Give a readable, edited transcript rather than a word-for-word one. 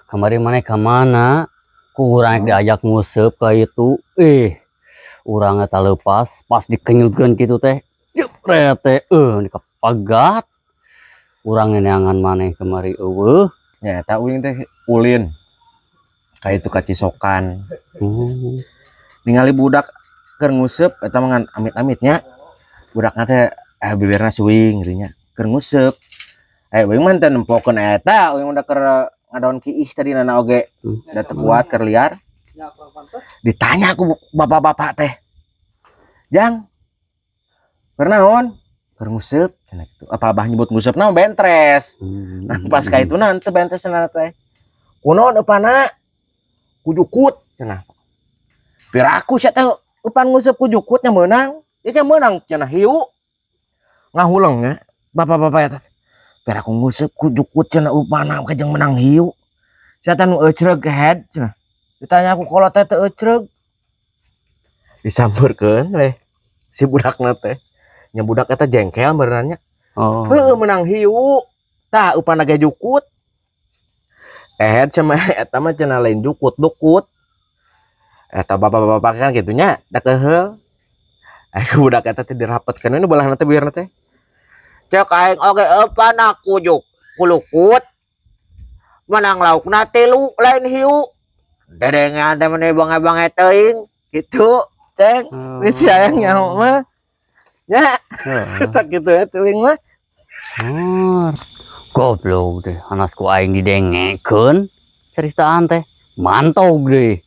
Kemarin mana kemana? Kurang diajak ngusep kayak itu. Urangnya tak lepas. Pas dikenyutkan gitu teh. Jepret teh. Dikepagat. Urangnya neangan mana kemari. Ya, tak uing teh ulin. Kayak itu kacisokan. Ningali budak keur ngusep eta mangan amit-amitnya. Budakna teh bibirna suing gitu nya. Keur ngusep. Uing mah teh nempokeun eta, uing udah keur ngadaon kiih tadi nana oge. Da teu kuat keur liar. Ditanya aku bapak-bapak teh. Jang. Pernaon? Keur ngusep cenah kitu. Apa abah nyebut ngusep naon bentres. Nah, pas ka itu teu bentres cenah teh. Kunaon eupana? Kujukut cenah. Piraku sia teh upan ngusep kujukutnya meunang. Ieu meunang cenah hiu. Ngahulengnya bapak-bapak eta. Piraku ngusep kujukut cenah upana kajeng menang hiu. Sia teh nu ecreg head cenah. Ditanya aku kolot teh teu ecreg. Disampeurkeun we si budakna teh. Nya budak eta jengkel benerannya. Heueuh menang hiu. Tah upana ge jukut. Sama eta mah cenah lain jukut dukut. Eta bapak-bapak kan gitunya da keheul. Budak eta teh dirapetkeun ini belah teh biarna teh. Cek aing oge eupana kulukut. Menang laukna 3 lain hiu. Dedengan teh meni bange-bange teuing gitu. Ceng, wis sayang nyaho mah. Nya. Sakitu ya teuing mah. Goblok deh, anasku aing didengekeun ceritaan teh. Mantau deh.